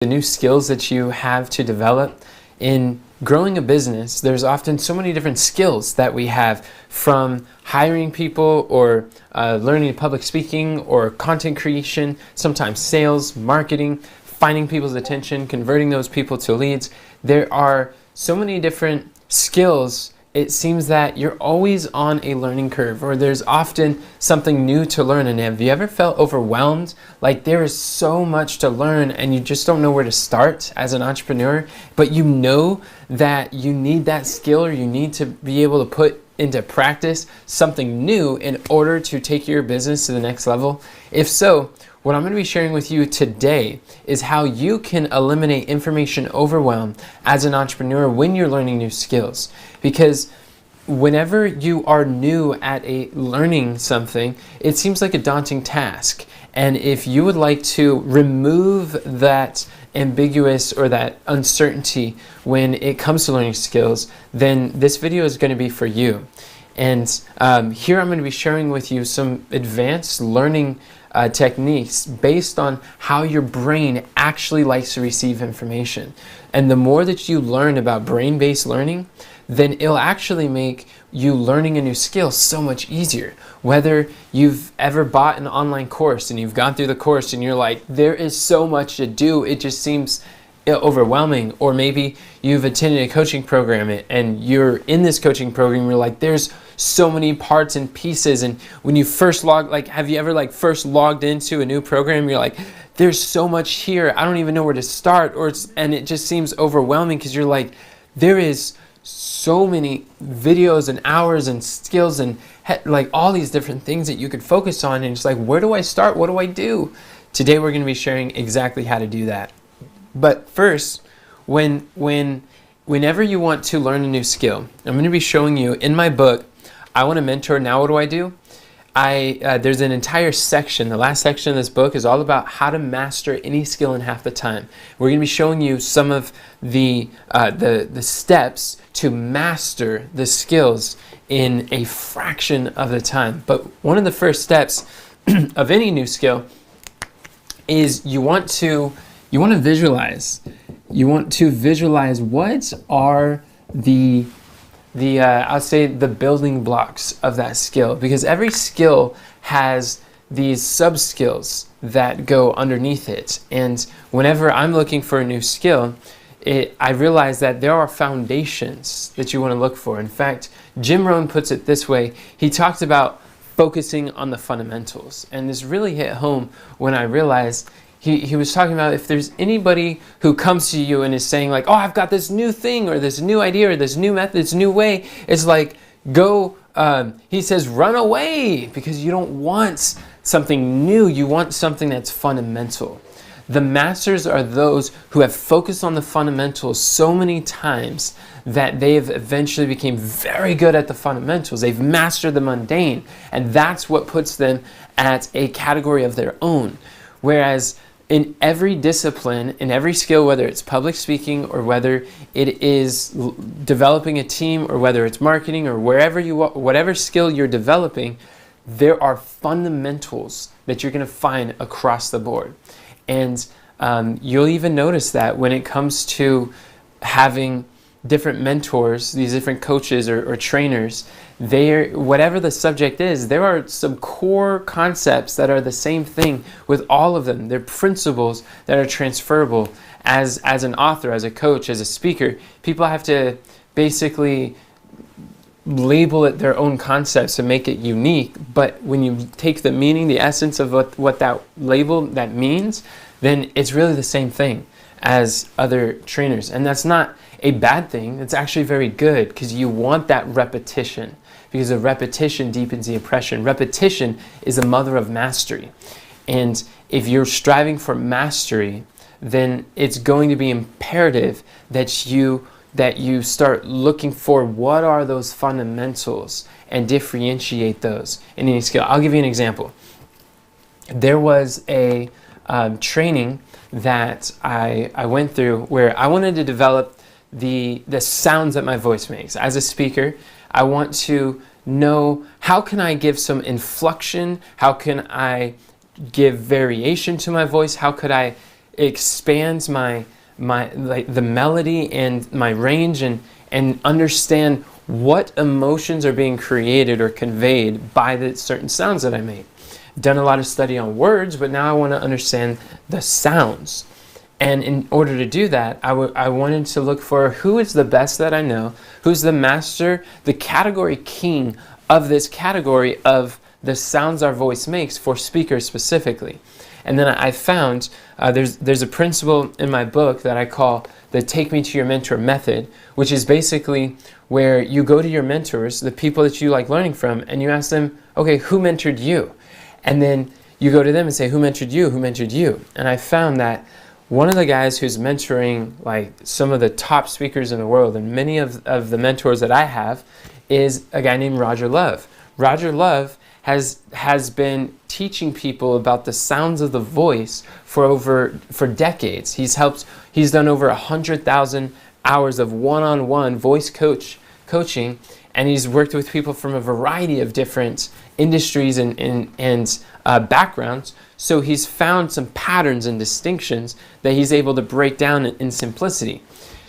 the new skills that you have to develop in growing a business. There's often so many different skills that we have, from hiring people or learning public speaking or content creation, sometimes sales, marketing, finding people's attention, converting those people to leads. There are so many different skills. It seems that you're always on a learning curve, or there's often something new to learn. And have you ever felt overwhelmed? Like there is so much to learn and you just don't know where to start as an entrepreneur, but you know that you need that skill, or you need to be able to put into practice something new in order to take your business to the next level? If so, what I'm going to be sharing with you today is how you can eliminate information overwhelm as an entrepreneur when you're learning new skills. Because whenever you are new at learning something, it seems like a daunting task. And if you would like to remove that ambiguous or that uncertainty when it comes to learning skills, then this video is going to be for you. And here I'm going to be sharing with you some advanced learning techniques based on how your brain actually likes to receive information. And the more that you learn about brain-based learning, then it'll actually make you learning a new skill so much easier. Whether you've ever bought an online course and you've gone through the course and you're like, there is so much to do, it just seems overwhelming. Or maybe you've attended a coaching program and you're in this coaching program, you're like, there's so many parts and pieces. And when you first have you ever first logged into a new program, you're like, there's so much here, I don't even know where to start. And it just seems overwhelming because you're like, there is so many videos and hours and skills and all these different things that you could focus on. And it's like, where do I start? What do I do? Today we're going to be sharing exactly how to do that. But first, whenever you want to learn a new skill, I'm going to be showing you in my book, I Want to Mentor, Now What Do I Do? There's an entire section. The last section of this book is all about how to master any skill in half the time. We're going to be showing you some of the steps to master the skills in a fraction of the time. But one of the first steps of any new skill is you want to visualize. You want to visualize what are I'll say the building blocks of that skill, because every skill has these sub skills that go underneath it. And whenever I'm looking for a new skill, I realize that there are foundations that you want to look for. In fact, Jim Rohn puts it this way. He talked about focusing on the fundamentals. And this really hit home when I realized he was talking about, if there's anybody who comes to you and is saying like, oh, I've got this new thing or this new idea or this new method, this new way, it's like, he says, run away, because you don't want something new. You want something that's fundamental. The masters are those who have focused on the fundamentals so many times that they've eventually became very good at the fundamentals. They've mastered the mundane, and that's what puts them at a category of their own. Whereas in every discipline, in every skill, whether it's public speaking or whether it is developing a team or whether it's marketing or whatever skill you're developing, there are fundamentals that you're going to find across the board. And you'll even notice that when it comes to having different mentors, these different coaches or trainers, whatever the subject is, there are some core concepts that are the same thing with all of them. They're principles that are transferable. As an author, as a coach, as a speaker, people have to basically label it their own concepts to make it unique. But when you take the meaning, the essence of what that label that means, then it's really the same thing as other trainers. And that's not a bad thing. It's actually very good, because you want that repetition, because the repetition deepens the impression. Repetition is the mother of mastery. And if you're striving for mastery, then it's going to be imperative that you start looking for what are those fundamentals and differentiate those in any skill. I'll give you an example. There was a training that I went through where I wanted to develop the sounds that my voice makes. As a speaker, I want to know, how can I give some inflection? How can I give variation to my voice? How could I expands my like the melody and my range, and understand what emotions are being created or conveyed by the certain sounds that I make. Done a lot of study on words, but now I want to understand the sounds. And in order to do that, I wanted to look for who is the best that I know, who's the master, the category king of this category of the sounds our voice makes for speakers specifically. And then I found there's a principle in my book that I call the Take Me to Your Mentor method, which is basically where you go to your mentors, the people that you like learning from, and you ask them, okay, who mentored you? And then you go to them and say, who mentored you? Who mentored you? And I found that one of the guys who's mentoring like some of the top speakers in the world, and many of the mentors that I have, is a guy named Roger Love. Roger Love has been teaching people about the sounds of the voice for decades. He's done over 100,000 hours of one-on-one voice coaching, and he's worked with people from a variety of different industries and backgrounds. So he's found some patterns and distinctions that he's able to break down in simplicity.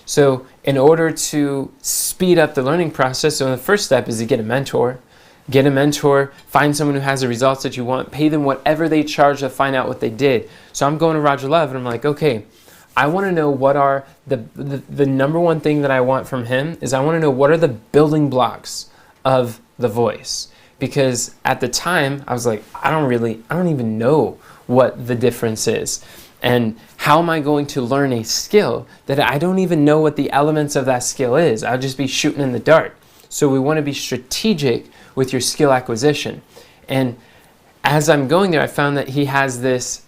So in order to speed up the learning process, so the first step is to get a mentor. Get a mentor, find someone who has the results that you want, pay them whatever they charge to find out what they did. So I'm going to Roger Love and I'm like, okay, I want to know what are the number one thing that I want from him is I want to know what are the building blocks of the voice. Because at the time I was like, I don't even know what the difference is. And how am I going to learn a skill that I don't even know what the elements of that skill is? I'll just be shooting in the dark. So we want to be strategic with your skill acquisition. And as I'm going there, I found that he has this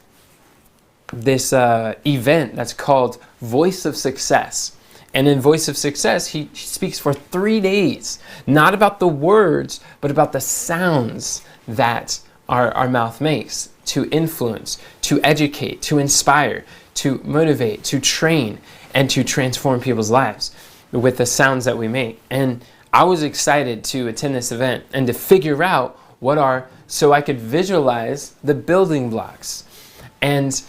event that's called Voice of Success. And in Voice of Success, he speaks for 3 days, not about the words, but about the sounds that our mouth makes to influence, to educate, to inspire, to motivate, to train, and to transform people's lives with the sounds that we make. And I was excited to attend this event and to figure out so I could visualize the building blocks and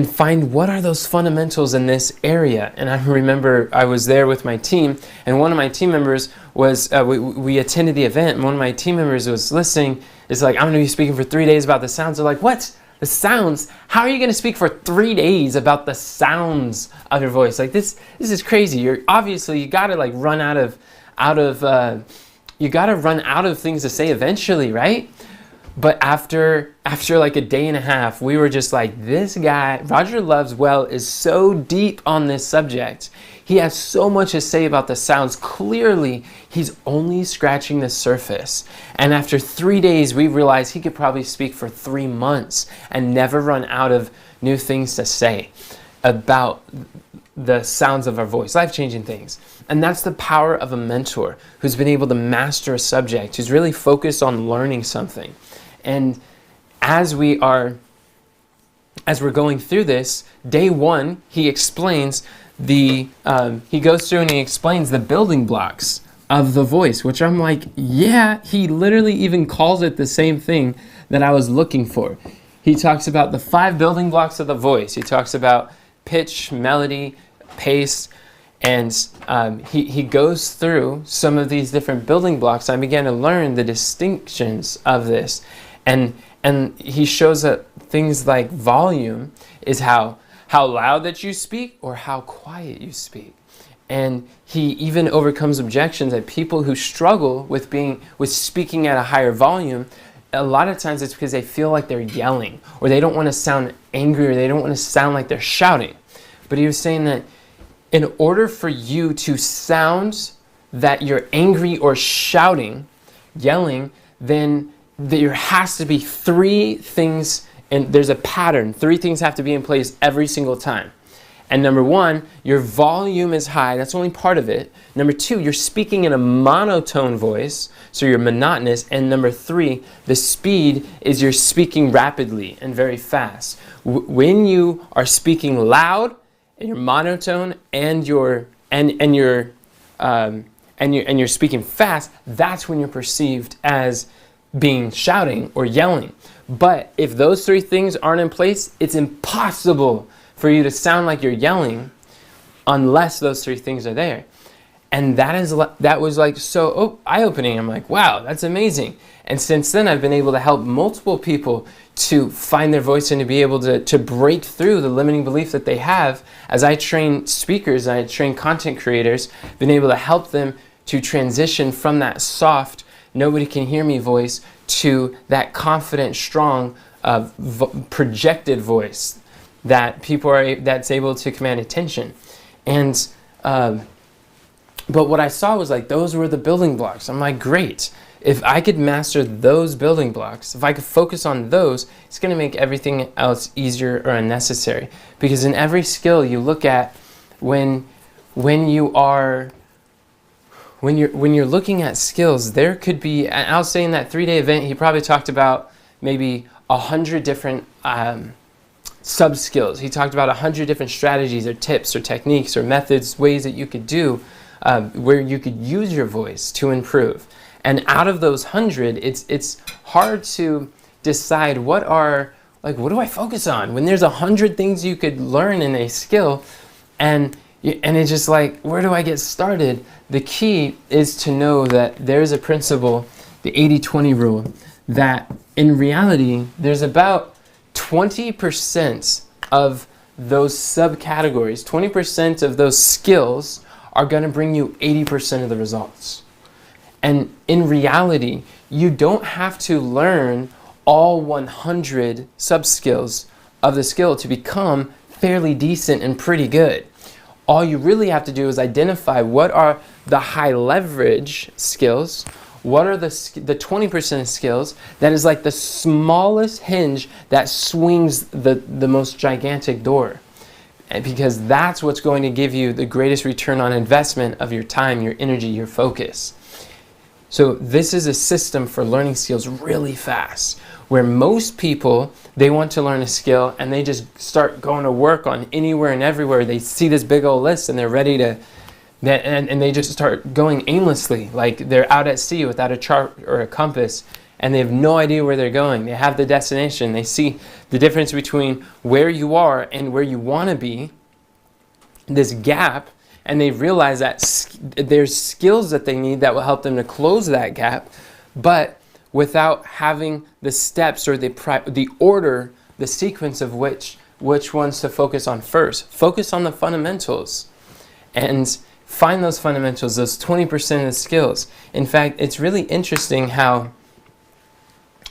find what are those fundamentals in this area. And I remember I was there with my team, and one of my team members was, we attended the event, and one of my team members was listening. It's like, I'm going to be speaking for 3 days about the sounds. They're like, what? The sounds? How are you going to speak for 3 days about the sounds of your voice? Like this is crazy. You got to like run out of things to say eventually, right? But after like a day and a half, we were just like, this guy, Roger Love's well, is so deep on this subject. He has so much to say about the sounds. Clearly, he's only scratching the surface. And after 3 days, we realized he could probably speak for 3 months and never run out of new things to say about the sounds of our voice, life-changing things. And that's the power of a mentor who's been able to master a subject, who's really focused on learning something. And as we're going through this, day one, he explains he goes through and he explains the building blocks of the voice, which I'm like, yeah, he literally even calls it the same thing that I was looking for. He talks about the 5 building blocks of the voice. He talks about pitch, melody, pace, and he goes through some of these different building blocks. I began to learn the distinctions of this, and he shows that things like volume is how loud that you speak or how quiet you speak. And he even overcomes objections that people who struggle with speaking at a higher volume, a lot of times it's because they feel like they're yelling, or they don't want to sound angry, or they don't want to sound like they're shouting. But he was saying that in order for you to sound that you're angry or shouting, yelling, then there has to be 3 things, and there's a pattern. 3 things have to be in place every single time. And number 1, your volume is high. That's only part of it. Number 2, you're speaking in a monotone voice, so you're monotonous. And number 3, the speed is you're speaking rapidly and very fast. When you are speaking loud and you're monotone and you're speaking fast, that's when you're perceived as being shouting or yelling. But if those 3 things aren't in place, it's impossible for you to sound like you're yelling unless those three things are there. And that was like so eye-opening. I'm like, wow, that's amazing. And since then, I've been able to help multiple people to find their voice and to be able to break through the limiting belief that they have. As I train speakers, I train content creators, been able to help them to transition from that soft, nobody can hear me voice to that confident, strong, projected voice that that's able to command attention. And but what I saw was like, those were the building blocks. I'm like, great. If I could master those building blocks, if I could focus on those, it's going to make everything else easier or unnecessary. Because in every skill you look at, when you're looking at skills, there could be, and I'll say in that 3-day event, he probably talked about maybe 100 different sub skills. He talked about 100 different strategies or tips or techniques or methods, ways that you could do where you could use your voice to improve. And out of those 100, it's hard to decide what do I focus on when there's 100 things you could learn in a skill, and it's just like, where do I get started? The key is to know that there's a principle, the 80-20 rule, that in reality there's about 20% of those subcategories, 20% of those skills are going to bring you 80% of the results. And in reality, you don't have to learn all 100 sub-skills of the skill to become fairly decent and pretty good. All you really have to do is identify what are the high leverage skills, what are the 20% of skills that is like the smallest hinge that swings the most gigantic door. Because that's what's going to give you the greatest return on investment of your time, your energy, your focus. So this is a system for learning skills really fast, where most people, they want to learn a skill and they just start going to work on anywhere and everywhere. They see this big old list and they're ready to, and they just start going aimlessly, like they're out at sea without a chart or a compass, and they have no idea where they're going. They have the destination. They see the difference between where you are and where you want to be, this gap, and they realize that there's skills that they need that will help them to close that gap, but without having the steps or the order, the sequence of which ones to focus on first. Focus on the fundamentals and find those fundamentals, those 20% of the skills. In fact, it's really interesting how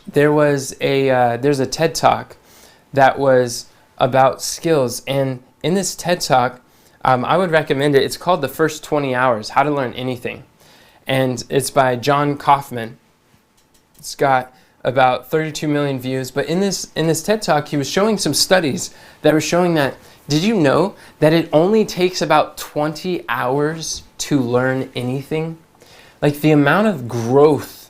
there's a TED Talk that was about skills, and in this TED Talk, I would recommend it. It's called The First 20 Hours, How to Learn Anything, and it's by John Kaufman. It's got about 32 million views, but in this TED Talk, he was showing some studies that were showing that, did you know that it only takes about 20 hours to learn anything? Like the amount of growth,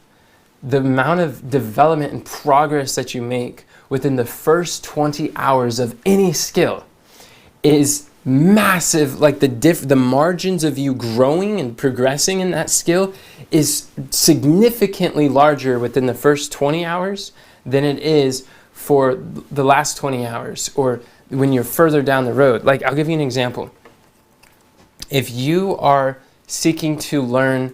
the amount of development and progress that you make within the first 20 hours of any skill is massive. Like the margins of you growing and progressing in that skill is significantly larger within the first 20 hours than it is for the last 20 hours or when you're further down the road. Like, I'll give you an example. If you are seeking to learn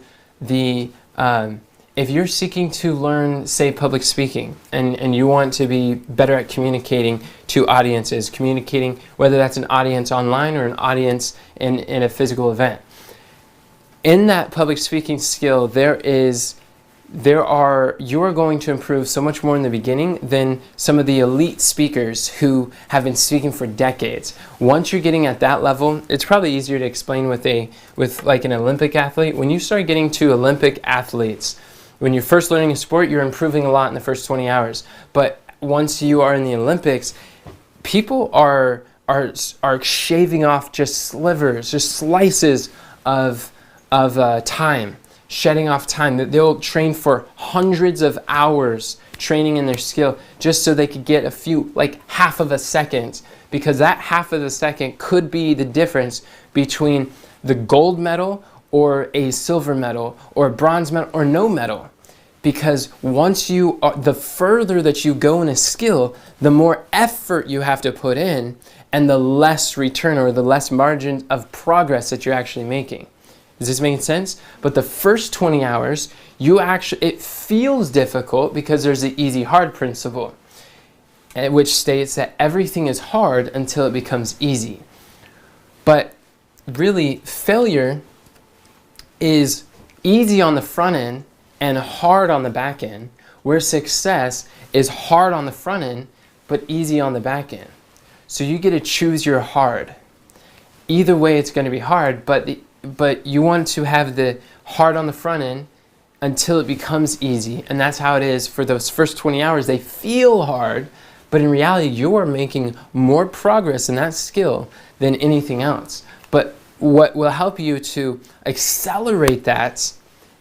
if you're seeking to learn, say, public speaking, and you want to be better at communicating to audiences, communicating whether that's an audience online or an audience in a physical event. In that public speaking skill, you are going to improve so much more in the beginning than some of the elite speakers who have been speaking for decades. Once you're getting at that level, it's probably easier to explain with like an Olympic athlete. When you start getting to Olympic athletes, when you're first learning a sport, you're improving a lot in the first 20 hours. But once you are in the Olympics, people are shaving off just slivers, just slices of time, shedding off time. They'll train for hundreds of hours training in their skill just so they could get a few, like half of a second, because that half of a second could be the difference between the gold medal or a silver medal or a bronze medal or no medal. because the further that you go in a skill, the more effort you have to put in and the less return or the less margin of progress that you're actually making. Is this making sense? But the first 20 hours, it feels difficult because there's the easy hard principle, which states that everything is hard until it becomes easy. But really, failure is easy on the front end and hard on the back end, where success is hard on the front end but easy on the back end. So you get to choose your hard. Either way, it's going to be hard, but you want to have the hard on the front end until it becomes easy. And that's how it is for those first 20 hours. They feel hard, but in reality, you are making more progress in that skill than anything else. But what will help you to accelerate that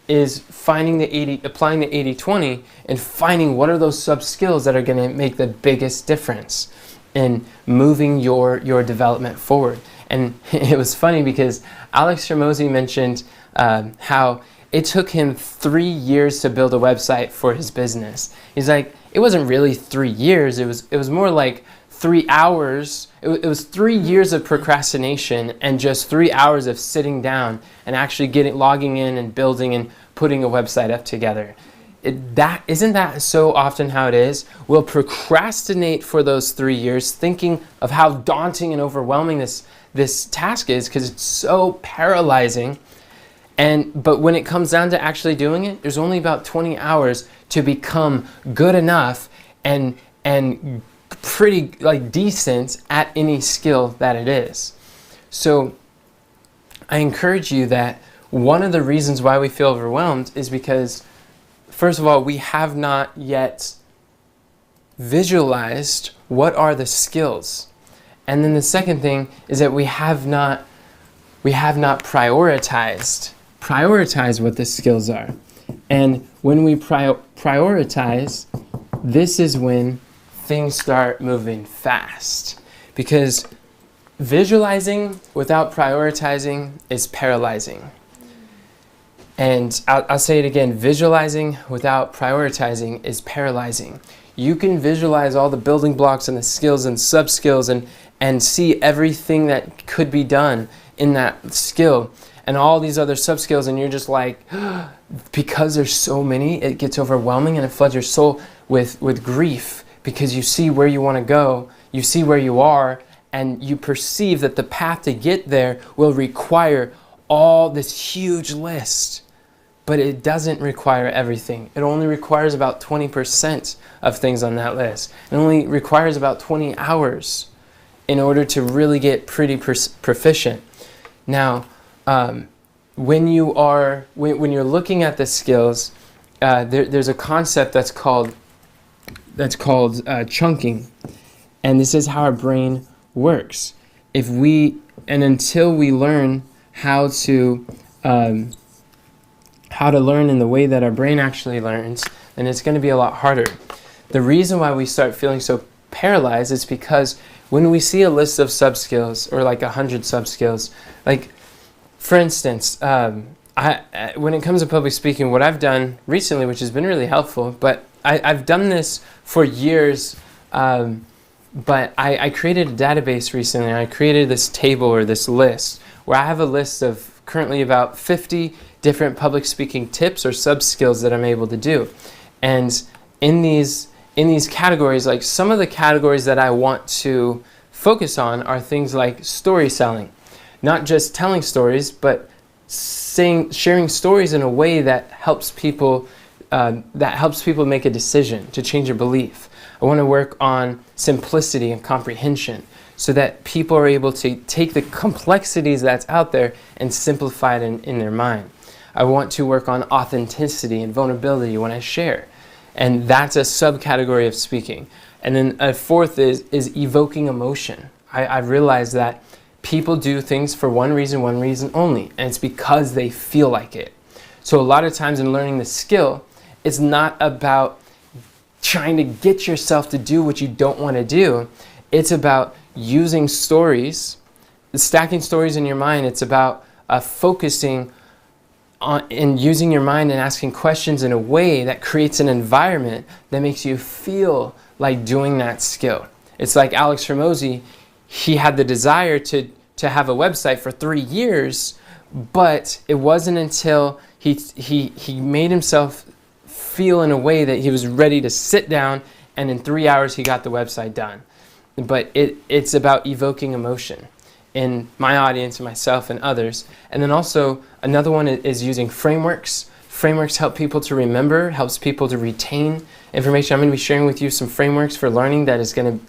is applying the 80-20 and finding what are those sub skills that are going to make the biggest difference in moving your development forward. And it was funny because Alex Hormozi mentioned how it took him 3 years to build a website for his business. He's like, it wasn't really 3 years. It was more like 3 hours. It was 3 years of procrastination and just 3 hours of sitting down and actually logging in and building and putting a website up together. Isn't that so often how it is? We'll procrastinate for those 3 years, thinking of how daunting and overwhelming this task is because it's so paralyzing. But when it comes down to actually doing it, there's only about 20 hours to become good enough and pretty decent at any skill that it is. So I encourage you that one of the reasons why we feel overwhelmed is because, first of all, we have not yet visualized what are the skills. And then the second thing is that we have not prioritized what the skills are. And when we prioritize, this is when things start moving fast. Because visualizing without prioritizing is paralyzing. And I'll say it again, visualizing without prioritizing is paralyzing. You can visualize all the building blocks and the skills and sub-skills and see everything that could be done in that skill and all these other sub-skills, and you're just like, because there's so many, it gets overwhelming and it floods your soul with grief because you see where you want to go, you see where you are, and you perceive that the path to get there will require all this huge list. But it doesn't require everything. It only requires about 20% of things on that list. It only requires about 20 hours in order to really get pretty proficient. Now, when you're looking at the skills, there's a concept that's called chunking, and this is how our brain works. Until we learn how to learn in the way that our brain actually learns, then it's going to be a lot harder. The reason why we start feeling so paralyzed is because when we see a list of sub-skills or 100 sub-skills, for instance, when it comes to public speaking, what I've done recently, which has been really helpful, but I've done this for years, but I created a database recently. I created this table or this list where I have a list of currently about 50 different public speaking tips or sub-skills that I'm able to do. And in these categories, some of the categories that I want to focus on are things like story selling. Not just telling stories, but sharing stories in a way that helps people make a decision to change a belief. I want to work on simplicity and comprehension so that people are able to take the complexities that's out there and simplify it in their mind. I want to work on authenticity and vulnerability when I share. And that's a subcategory of speaking. And then a fourth is evoking emotion. I've realized that people do things for one reason only, and it's because they feel like it. So a lot of times in learning the skill, it's not about trying to get yourself to do what you don't want to do. It's about using stories, stacking stories in your mind. It's about focusing in using your mind and asking questions in a way that creates an environment that makes you feel like doing that skill. It's like Alex Hormozy, he had the desire to have a website for 3 years, but it wasn't until he made himself feel in a way that he was ready to sit down, and in 3 hours he got the website done. But it's about evoking emotion in my audience and myself and others. And then also another one is using frameworks. Frameworks help people to remember, helps people to retain information. I'm going to be sharing with you some frameworks for learning that is going to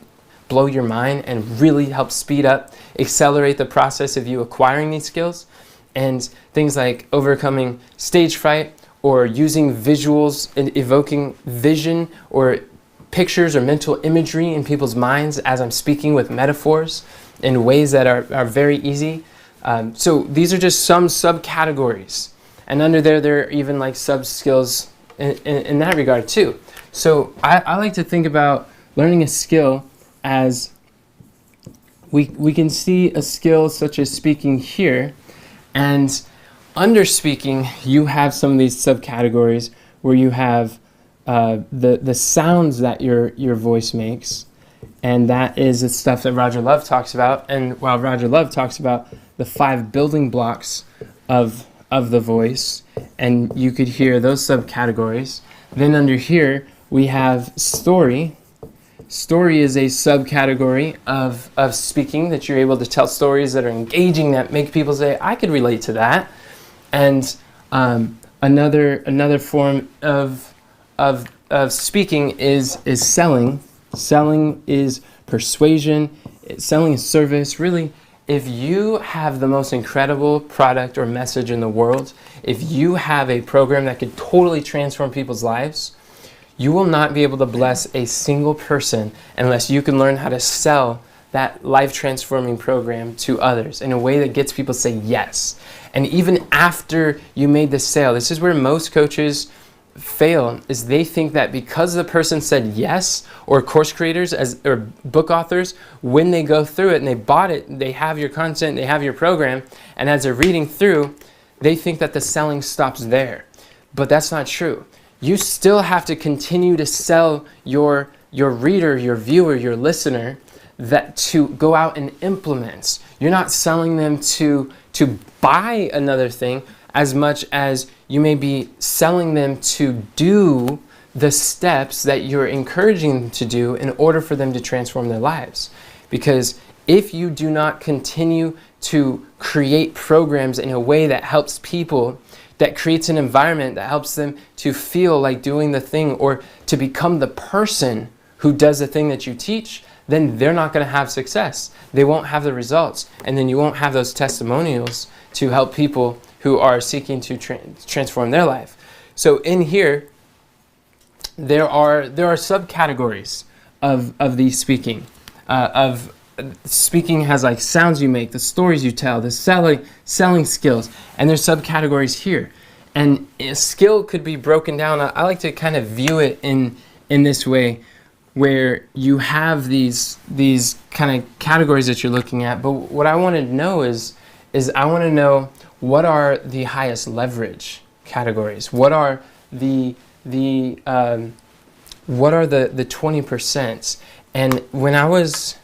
blow your mind and really help speed up, accelerate the process of you acquiring these skills. And things like overcoming stage fright, or using visuals and evoking vision or pictures or mental imagery in people's minds as I'm speaking with metaphors in ways that are very easy. So these are just some subcategories. And under there are even like sub-skills in that regard too. So I like to think about learning a skill as we can see a skill such as speaking here, and under speaking you have some of these subcategories where you have the sounds that your voice makes, and that is the stuff that Roger Love talks about. And while Roger Love talks about the 5 building blocks of the voice, and you could hear those subcategories. Then under here we have story. Story is a subcategory of speaking, that you're able to tell stories that are engaging, that make people say, I could relate to that. And another form of speaking is selling. Selling is persuasion. Selling is service. Really, if you have the most incredible product or message in the world, if you have a program that could totally transform people's lives, you will not be able to bless a single person unless you can learn how to sell that life-transforming program to others in a way that gets people to say yes. And even after you made the sale, this is where most coaches fail, is they think that because the person said yes, or course creators or book authors, when they go through it and they bought it, they have your content, they have your program, and as they're reading through, they think that the selling stops there. But that's not true. You still have to continue to sell your reader, your viewer, your listener, that to go out and implement. You're not selling them to buy another thing as much as you may be selling them to do the steps that you're encouraging them to do in order for them to transform their lives. Because if you do not continue to create programs in a way that helps people, that creates an environment that helps them to feel like doing the thing or to become the person who does the thing that you teach, then they're not going to have success. They won't have the results. And then you won't have those testimonials to help people who are seeking to transform their life. So in here, there are subcategories of the speaking. Speaking has like sounds you make, the stories you tell, the selling skills, and there's subcategories here. And a skill could be broken down. I like to kind of view it in this way, where you have these kind of categories that you're looking at. But what I want to know is I want to know, what are the highest leverage categories? What are the 20%? And when I was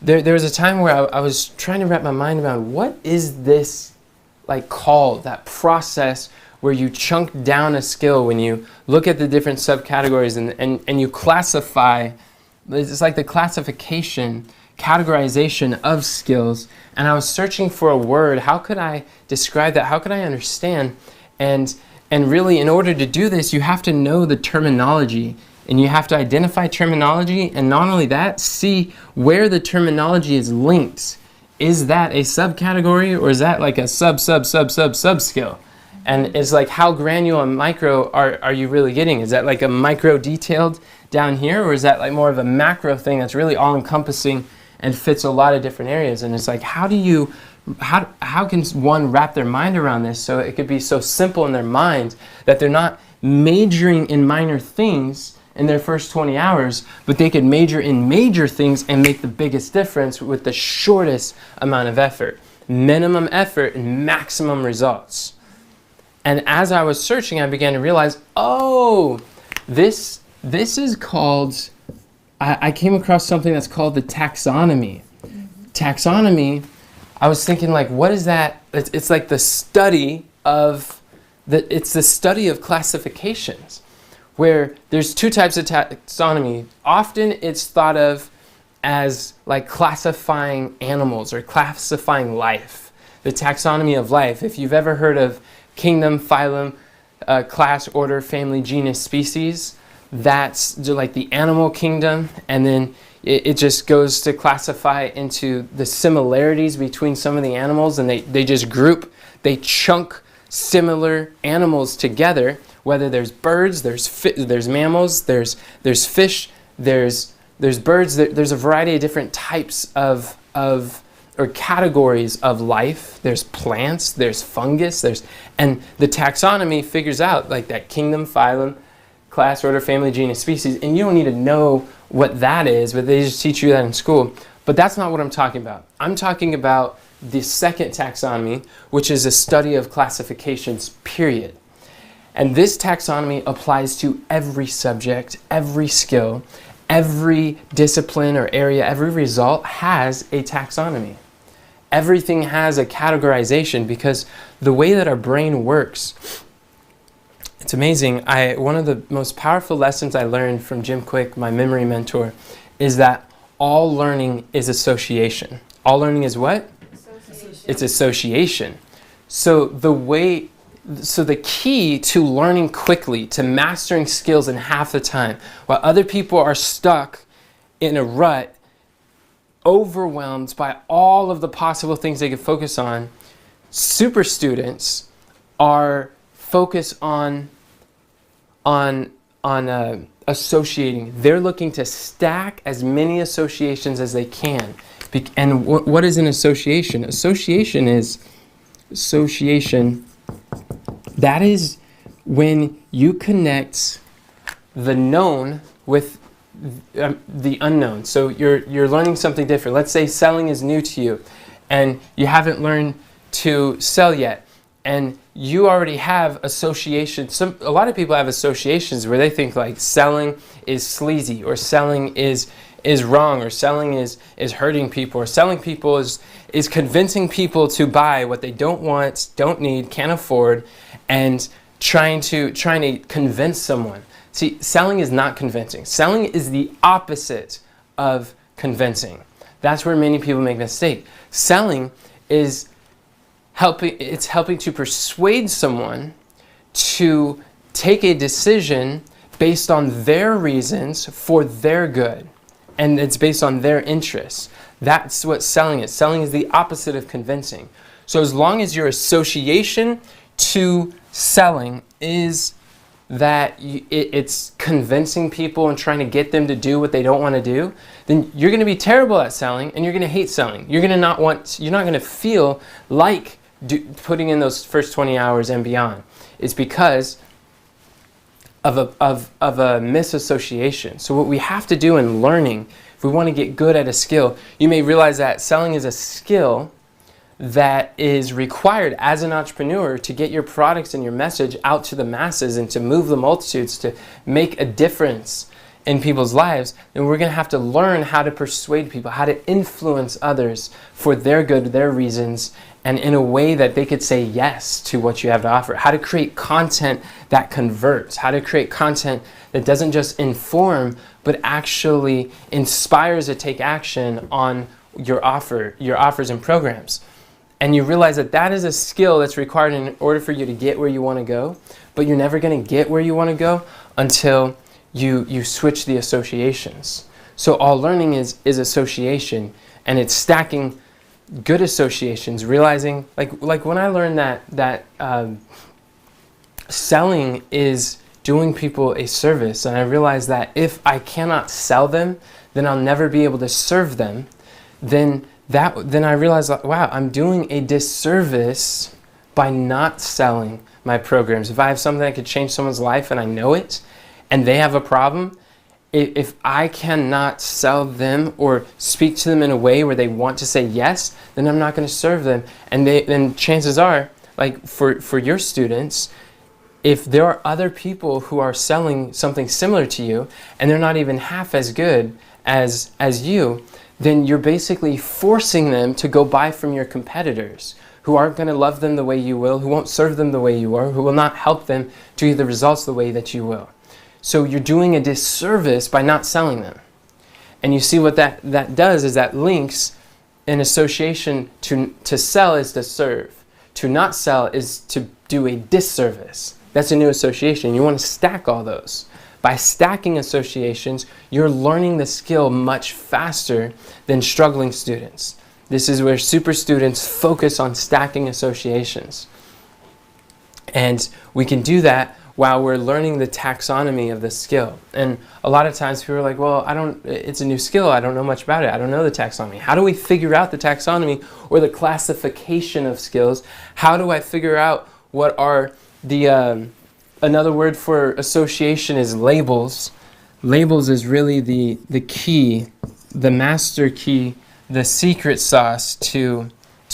there was a time where I was trying to wrap my mind around, what is this like called, that process where you chunk down a skill, when you look at the different subcategories and you classify. It's like the classification, categorization of skills. And I was searching for a word. How could I describe that? How could I understand? And really, in order to do this, you have to know the terminology, and you have to identify terminology, and not only that, see where the terminology is linked. Is that a subcategory, or is that like a sub skill? And it's like, how granular and micro are you really getting? Is that like a micro detailed down here, or is that like more of a macro thing that's really all encompassing and fits a lot of different areas? And it's like, how can one wrap their mind around this so it could be so simple in their mind that they're not majoring in minor things in their first 20 hours, but they could major in major things and make the biggest difference with the shortest amount of effort. Minimum effort and maximum results. And as I was searching, I began to realize, oh, this is called, I came across something that's called the taxonomy. Taxonomy, I was thinking, like, what is that? It's like the study of, it's the study of classifications, where there's two types of taxonomy. Often it's thought of as like classifying animals or classifying life. The taxonomy of life. If you've ever heard of kingdom, phylum, class, order, family, genus, species, that's like the animal kingdom, and then it just goes to classify into the similarities between some of the animals, and they just group, they chunk similar animals together, whether there's birds, there's mammals, there's fish, there's birds, there's a variety of different types of or categories of life. There's plants, there's fungus, and the taxonomy figures out like that kingdom, phylum, class, order, family, genus, species, and you don't need to know what that is, but they just teach you that in school. But that's not what I'm talking about. I'm talking about the second taxonomy, which is a study of classifications, period. And this taxonomy applies to every subject, every skill, every discipline or area, every result has a taxonomy. Everything has a categorization, because the way that our brain works, it's amazing. One of the most powerful lessons I learned from Jim Quick, my memory mentor, is that all learning is association. All learning is what? Association. It's association. So the key to learning quickly, to mastering skills in half the time, while other people are stuck in a rut, overwhelmed by all of the possible things they could focus on, super students are focused on associating. They're looking to stack as many associations as they can. And what is an association? Association, that is when you connect the known with the unknown. So you're learning something different. Let's say selling is new to you and you haven't learned to sell yet, and you already have associations. A lot of people have associations where they think like selling is sleazy, or selling is wrong, or selling is hurting people, or selling people is convincing people to buy what they don't want, don't need, can't afford, and trying to convince someone. See, selling is not convincing. Selling is the opposite of convincing. That's where many people make a mistake. Selling is helping to persuade someone to take a decision based on their reasons for their good. And it's based on their interests. That's what selling is. Selling is the opposite of convincing. So as long as your association to selling is that it's convincing people and trying to get them to do what they don't want to do, then you're going to be terrible at selling, and you're going to hate selling. You're not going to feel like putting in those first 20 hours and beyond. It's because of a misassociation. So what we have to do in learning, if we want to get good at a skill, you may realize that selling is a skill that is required as an entrepreneur to get your products and your message out to the masses and to move the multitudes, to make a difference in people's lives. And we're going to have to learn how to persuade people, how to influence others for their good, their reasons, and in a way that they could say yes to what you have to offer. How to create content that converts. How to create content that doesn't just inform, but actually inspires to take action on your offers and programs. And you realize that is a skill that's required in order for you to get where you want to go. But you're never going to get where you want to go until you switch the associations. So all learning is association, and it's stacking good associations, realizing like when I learned that selling is doing people a service, and I realized that if I cannot sell them, then I'll never be able to serve them. Then I realized, wow, I'm doing a disservice by not selling my programs. If I have something that could change someone's life and I know it, and they have a problem, if I cannot sell them or speak to them in a way where they want to say yes, then I'm not going to serve them. And then chances are like for your students, if there are other people who are selling something similar to you and they're not even half as good as you, then you're basically forcing them to go buy from your competitors who aren't going to love them the way you will, who won't serve them the way you are, who will not help them to get the results the way that you will. So you're doing a disservice by not selling them. And you see what that does is that links an association to sell is to serve. To not sell is to do a disservice. That's a new association. You want to stack all those. By stacking associations, you're learning the skill much faster than struggling students. This is where super students focus on stacking associations. And we can do that while we're learning the taxonomy of the skill. And a lot of times people are like, well, it's a new skill, I don't know much about it, I don't know the taxonomy. How do we figure out the taxonomy or the classification of skills? How do I figure out what are the, another word for association is labels. Labels is really the key, the master key, the secret sauce to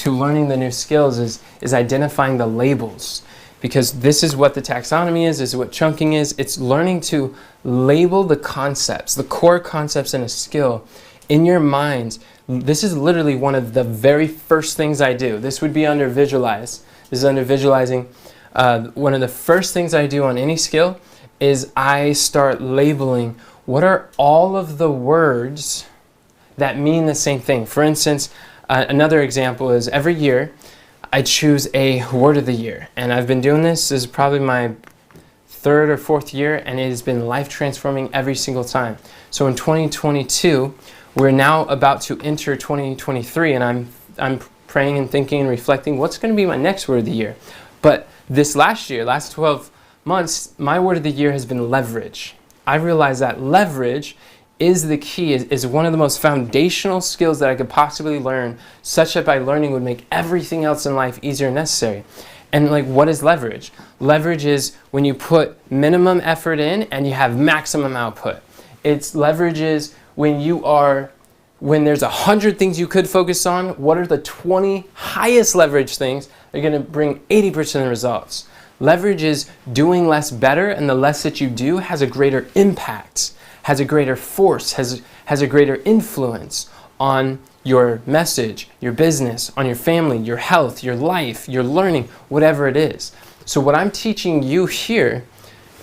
learning the new skills is identifying the labels. Because this is what the taxonomy is, this is what chunking is. It's learning to label the concepts, the core concepts in a skill in your mind. This is literally one of the very first things I do. This would be under visualize. This is under visualizing. One of the first things I do on any skill is I start labeling what are all of the words that mean the same thing. For instance, another example is every year I choose a word of the year, and I've been doing this. This is probably my third or fourth year, and it has been life transforming every single time. So in 2022, we're now about to enter 2023, and I'm praying and thinking and reflecting what's going to be my next word of the year. But this last 12 months, my word of the year has been leverage. I realized that leverage is the key, is one of the most foundational skills that I could possibly learn, such that by learning would make everything else in life easier and necessary. And like, what is leverage? Leverage is when you put minimum effort in and you have maximum output. It's leverage is when there's 100 things you could focus on, what are the 20 highest leverage things that are going to bring 80% of the results? Leverage is doing less better, and the less that you do has a greater impact, has a greater force, has a greater influence on your message, your business, on your family, your health, your life, your learning, whatever it is. So what I'm teaching you here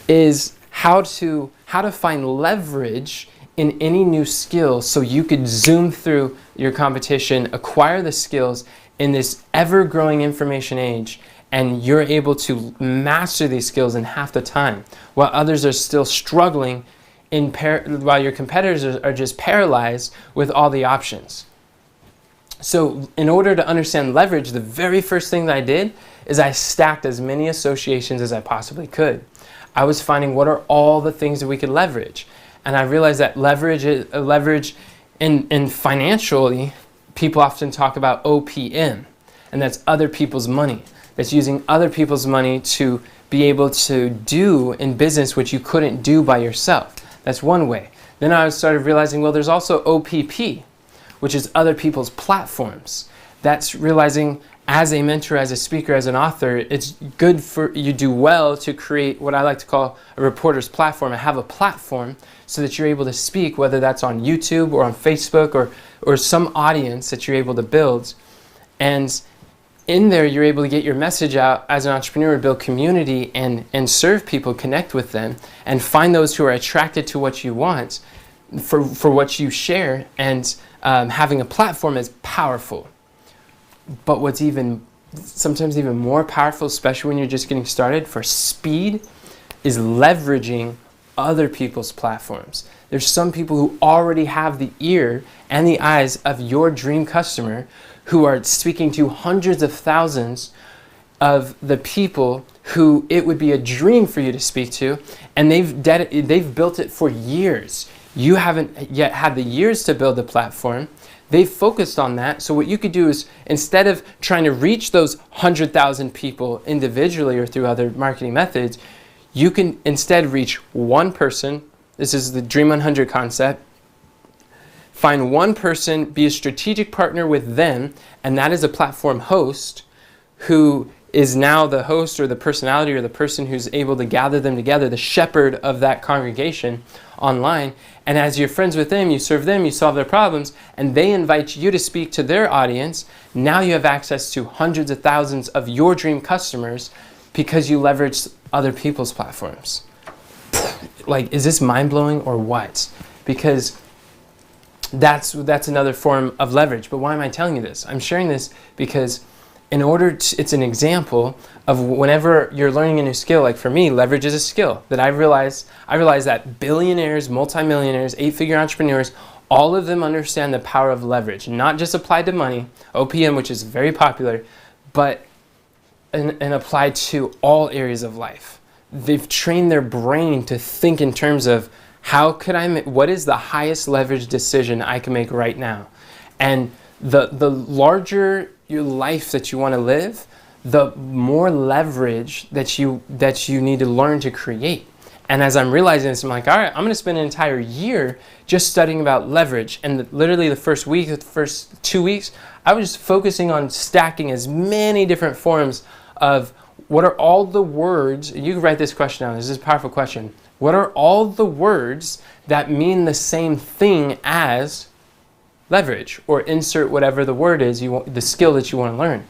is how to find leverage in any new skill so you could zoom through your competition, acquire the skills in this ever-growing information age, and you're able to master these skills in half the time, while others are still struggling while your competitors are just paralyzed with all the options. So in order to understand leverage, the very first thing that I did is I stacked as many associations as I possibly could. I was finding what are all the things that we could leverage. And I realized that leverage in financially, people often talk about OPM, and that's other people's money. That's using other people's money to be able to do in business what you couldn't do by yourself. That's one way. Then I started realizing, well, there's also OPP, which is other people's platforms. That's realizing as a mentor, as a speaker, as an author, it's good for you do well to create what I like to call a reporter's platform, and have a platform so that you're able to speak, whether that's on YouTube or on Facebook or some audience that you're able to build. And in there, you're able to get your message out as an entrepreneur, build community, and serve people, connect with them, and find those who are attracted to what you want for what you share. And having a platform is powerful. But what's sometimes even more powerful, especially when you're just getting started, for speed, is leveraging other people's platforms. There's some people who already have the ear and the eyes of your dream customer, who are speaking to hundreds of thousands of the people who it would be a dream for you to speak to, and they've built it for years. You haven't yet had the years to build the platform. They've focused on that. So what you could do is, instead of trying to reach those 100,000 people individually or through other marketing methods, you can instead reach one person. This is the Dream 100 concept. Find one person, be a strategic partner with them, and that is a platform host who is now the host or the personality or the person who's able to gather them together, the shepherd of that congregation online. And as you're friends with them, you serve them, you solve their problems, and they invite you to speak to their audience. Now you have access to hundreds of thousands of your dream customers because you leveraged other people's platforms. Like, is this mind-blowing or what? Because that's another form of leverage. But why am I telling you this? I'm sharing this because it's an example of whenever you're learning a new skill. Like for me, leverage is a skill that I realized that billionaires, multimillionaires, 8-figure entrepreneurs, all of them understand the power of leverage, not just applied to money, OPM, which is very popular, but and applied to all areas of life. They've trained their brain to think in terms of what is the highest leverage decision I can make right now? And the larger your life that you want to live, the more leverage that you need to learn to create. And as I'm realizing this, I'm like, all right, I'm going to spend an entire year just studying about leverage. And literally the first 2 weeks, I was just focusing on stacking as many different forms of what are all the words. You can write this question down. This is a powerful question. What are all the words that mean the same thing as leverage, or insert whatever the word is the skill that you want to learn?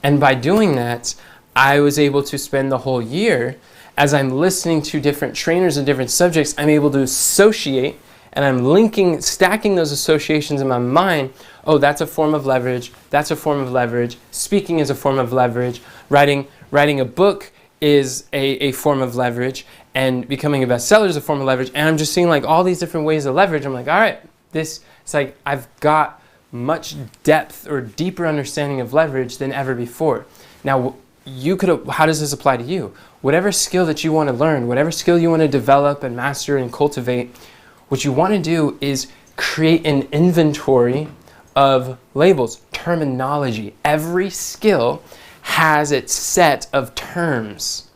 And by doing that, I was able to spend the whole year, as I'm listening to different trainers and different subjects, I'm able to associate, and I'm stacking those associations in my mind. Oh, that's a form of leverage. That's a form of leverage. Speaking is a form of leverage. Writing a book is a form of leverage, and becoming a bestseller is a form of leverage. And I'm just seeing like all these different ways of leverage. I'm like, all right, it's like I've got much depth or deeper understanding of leverage than ever before. Now, how does this apply to you? Whatever skill that you want to learn, whatever skill you want to develop and master and cultivate, what you want to do is create an inventory of labels, terminology. Every skill has its set of terms.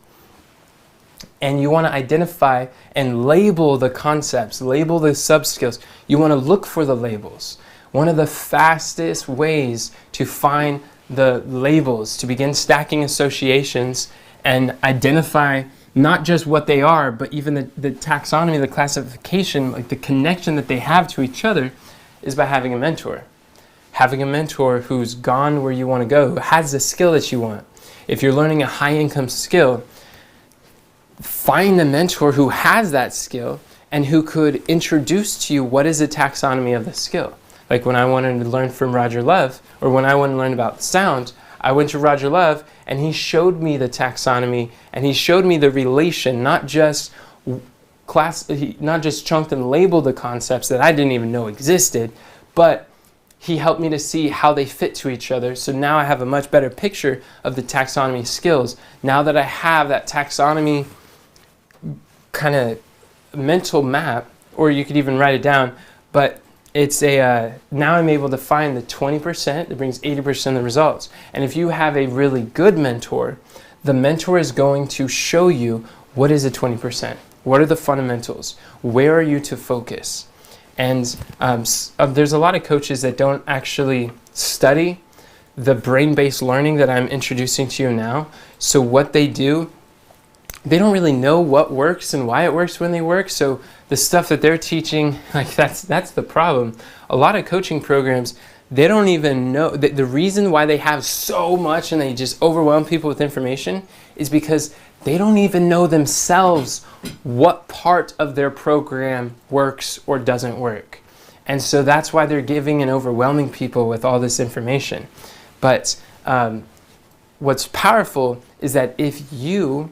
And you want to identify and label the concepts, label the sub-skills. You want to look for the labels. One of the fastest ways to find the labels, to begin stacking associations and identify not just what they are, but even the taxonomy, the classification, like the connection that they have to each other, is by having a mentor. Having a mentor who's gone where you want to go, who has the skill that you want. If you're learning a high-income skill, find a mentor who has that skill and who could introduce to you what is the taxonomy of the skill. Like when I wanted to learn from Roger Love, or when I wanted to learn about sound, I went to Roger Love and he showed me the taxonomy, and he showed me the relation, not just chunked and labeled the concepts that I didn't even know existed, but he helped me to see how they fit to each other. So now I have a much better picture of the taxonomy skills. Now that I have that taxonomy kind of mental map, or you could even write it down, but it's now I'm able to find the 20% that brings 80% of the results. And if you have a really good mentor, the mentor is going to show you what is the 20%, what are the fundamentals, where are you to focus. And there's a lot of coaches that don't actually study the brain-based learning that I'm introducing to you now. So what they do, they don't really know what works and why it works when they work. So the stuff that they're teaching, like that's the problem. A lot of coaching programs, they don't even know. The reason why they have so much and they just overwhelm people with information is because they don't even know themselves what part of their program works or doesn't work. And so that's why they're giving and overwhelming people with all this information. But what's powerful is that as you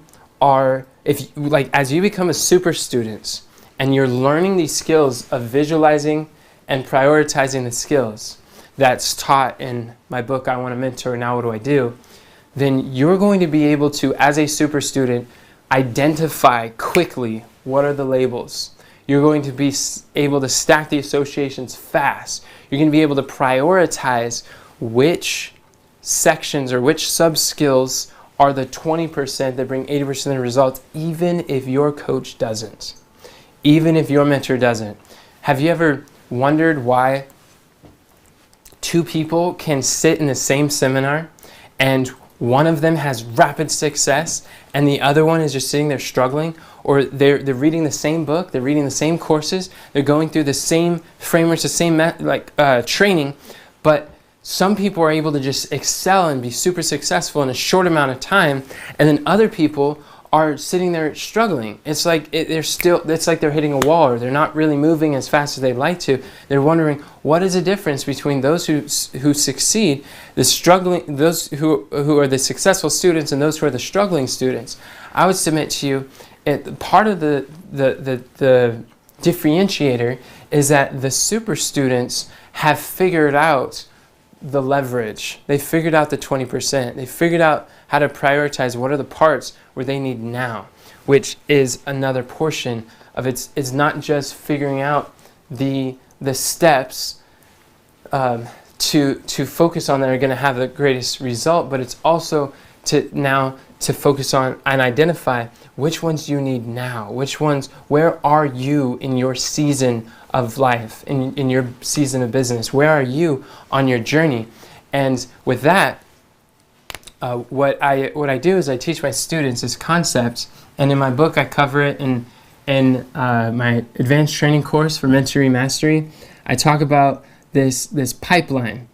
become a super student and you're learning these skills of visualizing and prioritizing the skills that's taught in my book, I Want to Mentor, Now What Do I Do? Then you're going to be able to, as a super student, identify quickly what are the labels. You're going to be able to stack the associations fast. You're going to be able to prioritize which sections or which sub-skills are the 20% that bring 80% of the results, even if your coach doesn't. Even if your mentor doesn't. Have you ever wondered why two people can sit in the same seminar and one of them has rapid success and the other one is just sitting there struggling, or they're reading the same book, they're reading the same courses, they're going through the same frameworks, the same training, but some people are able to just excel and be super successful in a short amount of time, and then other people are sitting there struggling. It's like it's like they're hitting a wall, or they're not really moving as fast as they'd like to. They're wondering, what is the difference between those who succeed, those who are the successful students, and those who are the struggling students? I would submit to you, part of the differentiator is that the super students have figured out the leverage. They figured out the 20%. They figured out how to prioritize what are the parts where they need now, which is another portion of it. It's not just figuring out the steps to focus on that are going to have the greatest result, but it's also to focus on and identify which ones you need now, where are you in your season of life, in your season of business, where are you on your journey? And with that, what I do is I teach my students this concept, and in my book I cover it in my advanced training course for Mentoring Mastery. I talk about this pipeline,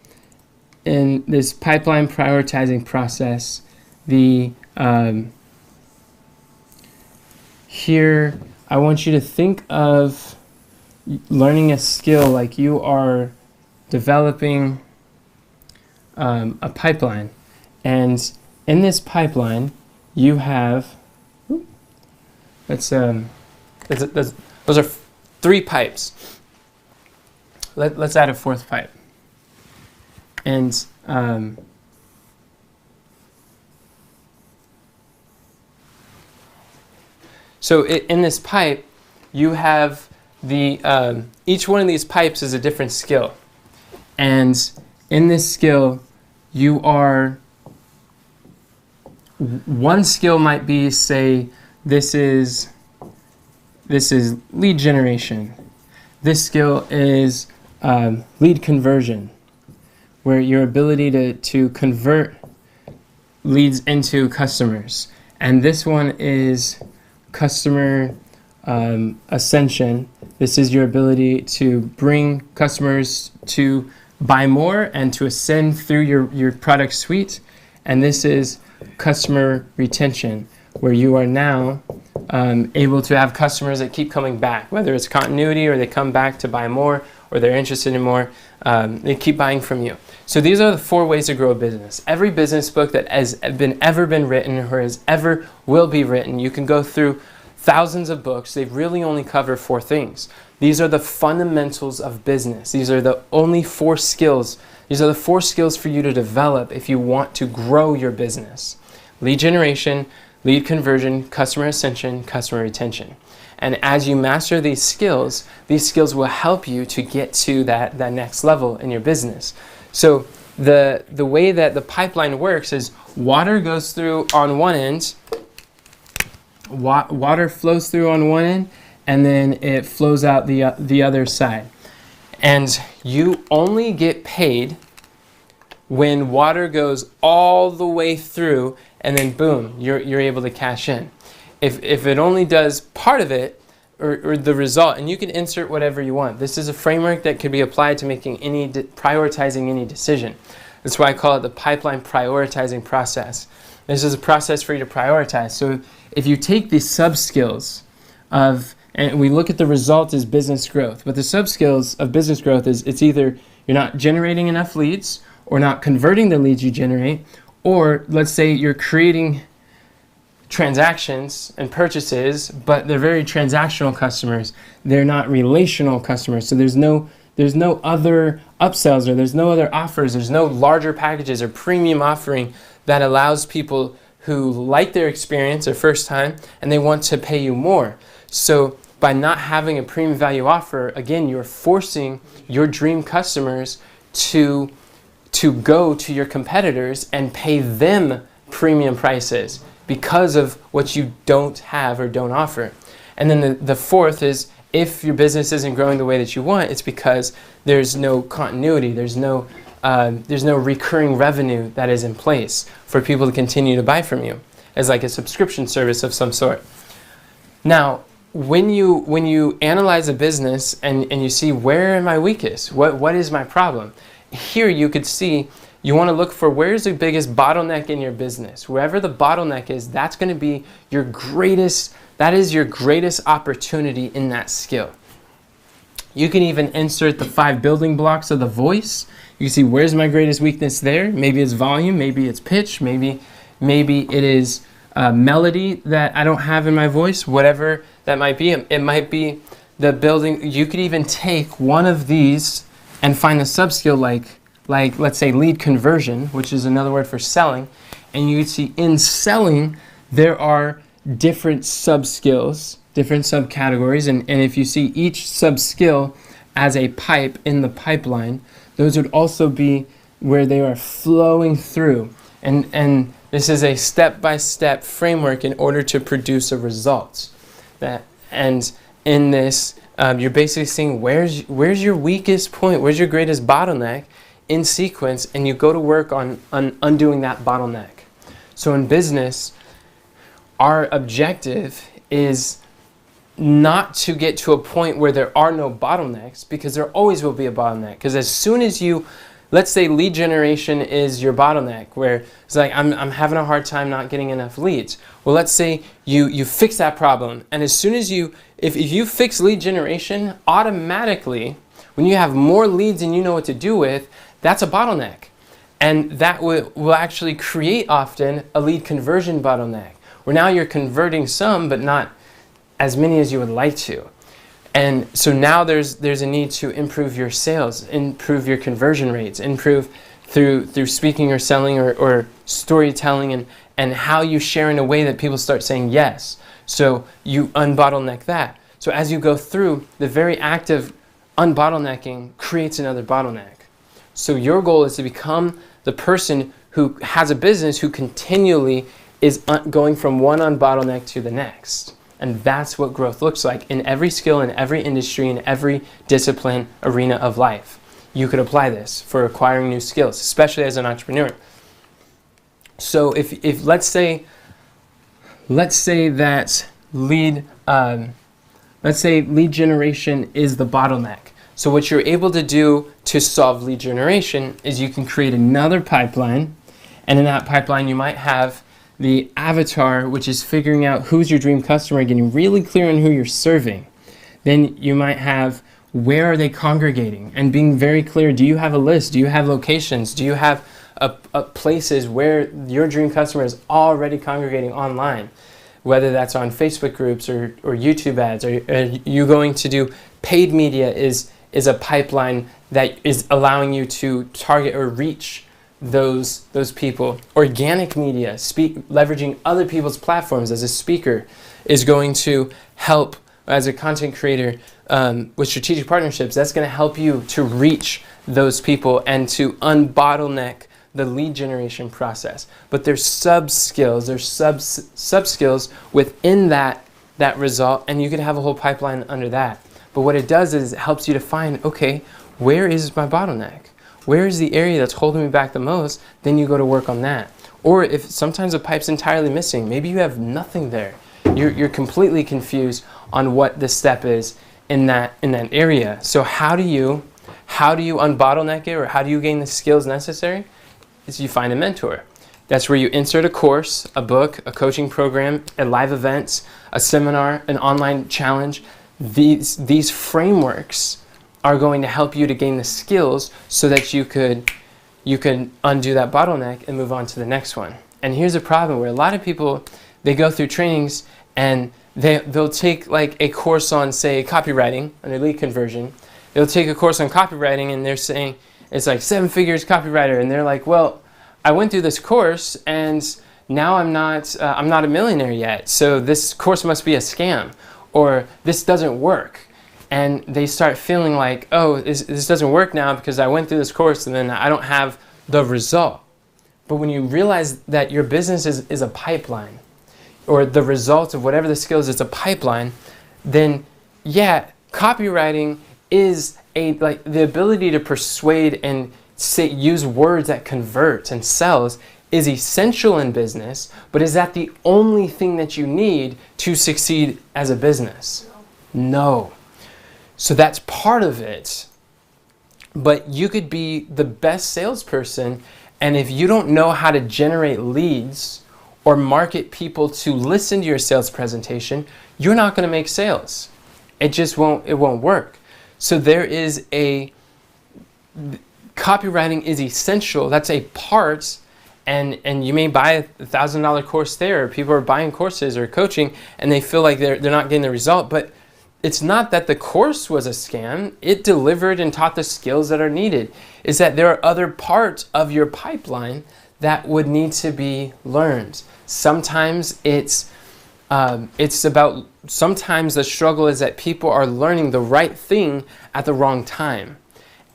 in this pipeline prioritizing process. Here, I want you to think of learning a skill like you are developing a pipeline. And in this pipeline, you have, those are 3 pipes. Let's add a 4th pipe. And so in this pipe, you have each one of these pipes is a different skill. And in this skill, one skill might be, say, this is lead generation. This skill is lead conversion, where your ability to convert leads into customers. And this one is customer ascension. This is your ability to bring customers to buy more and to ascend through your product suite. And this is customer retention, where you are now able to have customers that keep coming back, whether it's continuity or they come back to buy more or they're interested in more, they keep buying from you. So these are the 4 ways to grow a business. Every business book that has ever been written or has ever will be written, you can go through thousands of books. They really only cover 4 things. These are the fundamentals of business. These are the only 4 skills. These are the 4 skills for you to develop if you want to grow your business: lead generation, lead conversion, customer ascension, customer retention. And as you master these skills will help you to get to that next level in your business. So the way that the pipeline works is water goes through on one end, water flows through on one end, and then it flows out the other side. And you only get paid when water goes all the way through, and then boom, you're able to cash in. If it only does part of it, or the result, and you can insert whatever you want. This is a framework that could be applied to making prioritizing any decision. That's why I call it the pipeline prioritizing process. This is a process for you to prioritize. So if you take the sub-skills and we look at the result as business growth, but the sub-skills of business growth is it's either you're not generating enough leads, or not converting the leads you generate, or let's say you're creating transactions and purchases, but they're very transactional customers. They're not relational customers. So there's no other upsells, or there's no other offers. There's no larger packages or premium offering that allows people who like their experience their first time and they want to pay you more. So by not having a premium value offer, again, you're forcing your dream customers to go to your competitors and pay them premium prices because of what you don't have or don't offer. And then the 4th is, if your business isn't growing the way that you want, it's because there's no continuity, there's no there's no recurring revenue that is in place for people to continue to buy from you as like a subscription service of some sort. Now, when you analyze a business and you see, where am I weakest? What is my problem? Here you could see, you want to look for where's the biggest bottleneck in your business. Wherever the bottleneck is, that's going to be your greatest opportunity in that skill. You can even insert the 5 building blocks of the voice. You can see, where's my greatest weakness there? Maybe it's volume, maybe it's pitch, maybe it is melody that I don't have in my voice, whatever that might be. It might be the building. You could even take one of these and find a sub-skill like let's say lead conversion, which is another word for selling. And you can see in selling, there are different sub-skills, different subcategories. And if you see each sub-skill as a pipe in the pipeline, those would also be where they are flowing through. And this is a step-by-step framework in order to produce a result. And in this, you're basically seeing where's your weakest point, where's your greatest bottleneck in sequence, and you go to work on undoing that bottleneck. So in business, our objective is not to get to a point where there are no bottlenecks, because there always will be a bottleneck. Because as soon as let's say lead generation is your bottleneck, where it's like, I'm having a hard time not getting enough leads. Well, let's say you fix that problem, and as soon as if you fix lead generation, automatically, when you have more leads than you know what to do with, that's a bottleneck. And that will actually create often a lead conversion bottleneck, where now you're converting some, but not as many as you would like to. And so now there's a need to improve your sales, improve your conversion rates, improve through speaking or selling or storytelling and how you share in a way that people start saying yes. So you unbottleneck that. So as you go through, the very act of unbottlenecking creates another bottleneck. So your goal is to become the person who has a business who continually is going from one unbottleneck to the next. And that's what growth looks like in every skill, in every industry, in every discipline, arena of life. You could apply this for acquiring new skills, especially as an entrepreneur. So if let's say that lead generation is the bottleneck. So what you're able to do to solve lead generation is you can create another pipeline, and in that pipeline you might have the avatar, which is figuring out who's your dream customer, getting really clear on who you're serving. Then you might have, where are they congregating, and being very clear. Do you have a list? Do you have locations? Do you have places where your dream customer is already congregating online? Whether that's on Facebook groups or YouTube ads, or are you going to do paid media is a pipeline that is allowing you to target or reach those people. Organic media, leveraging other people's platforms as a speaker, is going to help as a content creator with strategic partnerships. That's going to help you to reach those people and to unbottleneck the lead generation process. But there's sub-skills, there's sub-skills within that result, and you could have a whole pipeline under that. But what it does is it helps you to find, okay, where is my bottleneck? Where is the area that's holding me back the most? Then you go to work on that. Or if sometimes the pipe's entirely missing, maybe you have nothing there. You're completely confused on what the step is in that area. So how do you unbottleneck it, or how do you gain the skills necessary? Is you find a mentor. That's where you insert a course, a book, a coaching program, a live event, a seminar, an online challenge. These frameworks are going to help you to gain the skills so that you can undo that bottleneck and move on to the next one. And here's a problem where a lot of people, they go through trainings and they'll take like a course on, say, copywriting, on lead conversion. They'll take a course on copywriting and they're saying it's like 7 figures copywriter, and they're like, well, I went through this course and now I'm not a millionaire yet, so this course must be a scam, or this doesn't work. And they start feeling like, oh, this doesn't work now because I went through this course and then I don't have the result. But when you realize that your business is a pipeline, or the result of whatever the skills is a pipeline, then yeah, copywriting is the ability to persuade and use words that convert and sells is essential in business, but is that the only thing that you need to succeed as a business? No. So that's part of it. But you could be the best salesperson, and if you don't know how to generate leads or market people to listen to your sales presentation, you're not going to make sales. It won't work. So copywriting is essential. That's a part. And you may buy a $1,000 course there, or people are buying courses or coaching and they feel like they're not getting the result. But it's not that the course was a scam. It delivered and taught the skills that are needed. It's that there are other parts of your pipeline that would need to be learned. Sometimes sometimes the struggle is that people are learning the right thing at the wrong time.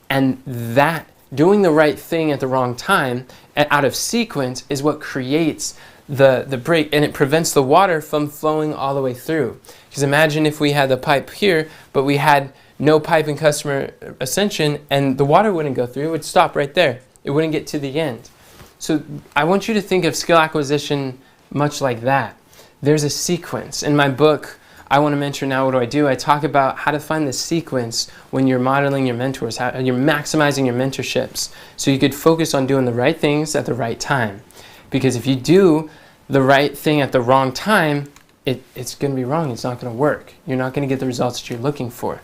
And that doing the right thing at the wrong time and out of sequence is what creates the break, and it prevents the water from flowing all the way through. Because imagine if we had the pipe here, but we had no pipe in customer ascension, and the water wouldn't go through. It would stop right there. It wouldn't get to the end. So I want you to think of skill acquisition much like that. There's a sequence. In my book, I Want to Mentor Now, What Do I Do? I talk about how to find the sequence when you're modeling your mentors, how you're maximizing your mentorships, so you could focus on doing the right things at the right time. Because if you do the right thing at the wrong time, it's going to be wrong. It's not going to work. You're not going to get the results that you're looking for.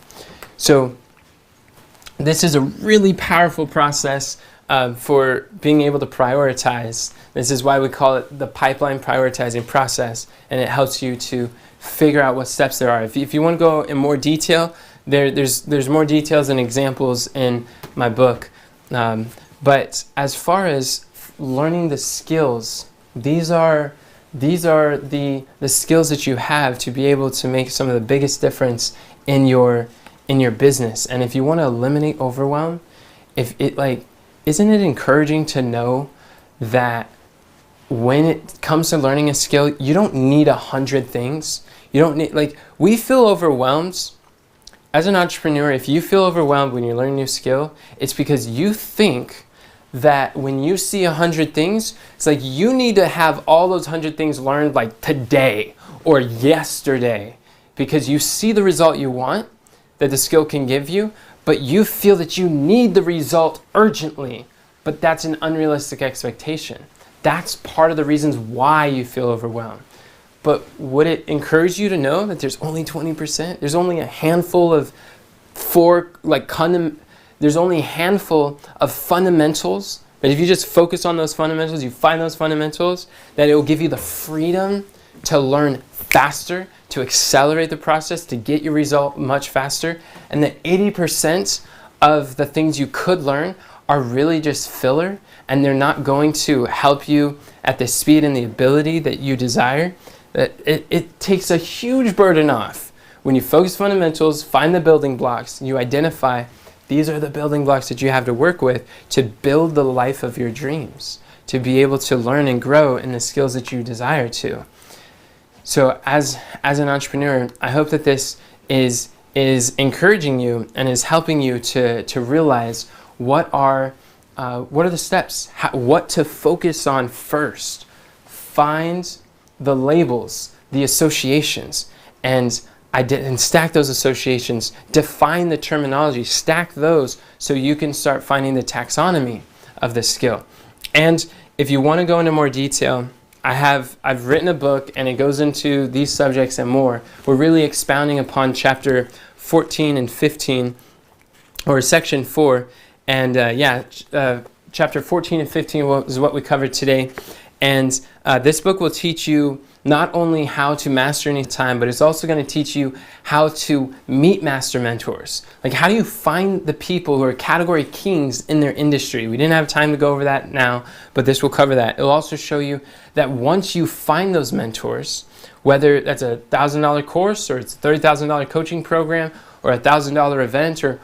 So this is a really powerful process for being able to prioritize. This is why we call it the pipeline prioritizing process, and it helps you to figure out what steps there are. If you want to go in more detail, there's more details and examples in my book. But as far as learning the skills, these are the skills that you have to be able to make some of the biggest difference in your business. And if you want to eliminate overwhelm, isn't it encouraging to know that when it comes to learning a skill, you don't need 100 things. You don't need, we feel overwhelmed. As an entrepreneur, if you feel overwhelmed when you're learning a new skill, it's because you think that when you see 100 things, it's like you need to have all those 100 things learned today or yesterday, because you see the result you want that the skill can give you, but you feel that you need the result urgently. But that's an unrealistic expectation. That's part of the reasons why you feel overwhelmed. But would it encourage you to know that there's only 20%? There's only a handful of there's only a handful of fundamentals. But if you just focus on those fundamentals, you find those fundamentals, that it will give you the freedom to learn faster, to accelerate the process, to get your result much faster. And that 80% of the things you could learn are really just filler, and they're not going to help you at the speed and the ability that you desire. That it takes a huge burden off. When you focus fundamentals, find the building blocks, and you identify these are the building blocks that you have to work with to build the life of your dreams, to be able to learn and grow in the skills that you desire to. So as an entrepreneur, I hope that this is encouraging you and is helping you to realize what are the steps, what to focus on first. Find the labels, the associations, and stack those associations. Define the terminology, stack those so you can start finding the taxonomy of the skill. And if you want to go into more detail, I've written a book, and it goes into these subjects and more. We're really expounding upon chapter 14 and 15, or section 4. And chapter 14 and 15 is what we covered today. And this book will teach you not only how to master any time, but it's also going to teach you how to meet master mentors. How do you find the people who are category kings in their industry? We didn't have time to go over that now, but this will cover that. It'll also show you that once you find those mentors, whether that's a $1,000 course or it's a $30,000 coaching program or a $1,000 event or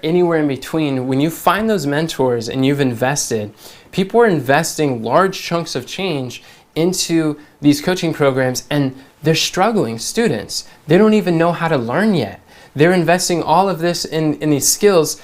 anywhere in between, when you find those mentors and you've invested, people are investing large chunks of change into these coaching programs, and they're struggling. Students, they don't even know how to learn yet. They're investing all of this in these skills,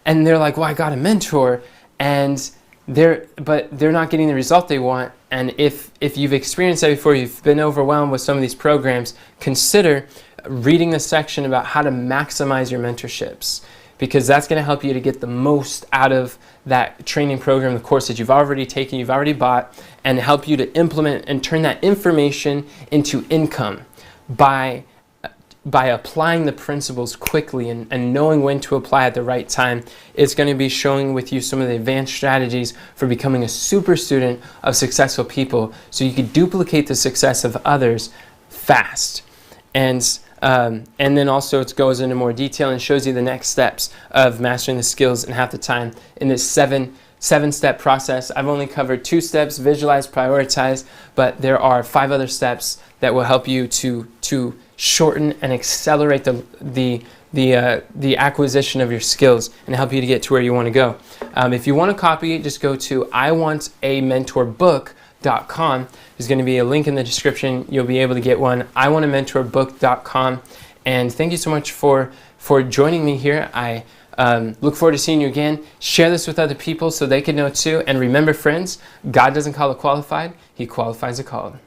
and they're like, well, I got a mentor, and but they're not getting the result they want. And if you've experienced that before, you've been overwhelmed with some of these programs, consider reading the section about how to maximize your mentorships, because that's going to help you to get the most out of that training program, the course that you've already taken, you've already bought, and help you to implement and turn that information into income by applying the principles quickly and knowing when to apply at the right time. It's going to be showing with you some of the advanced strategies for becoming a super student of successful people, so you can duplicate the success of others fast. And then also it goes into more detail and shows you the next steps of mastering the skills in half the time in this seven-step process. I've only covered 2 steps: visualize, prioritize, but there are 5 other steps that will help you to shorten and accelerate the acquisition of your skills and help you to get to where you want to go. If you want a copy, just go to iwantamentorbook.com. There's going to be a link in the description. You'll be able to get one. iwantamentorbook.com. And thank you so much for joining me here. I look forward to seeing you again. Share this with other people so they can know too. And remember, friends, God doesn't call the qualified, He qualifies the called.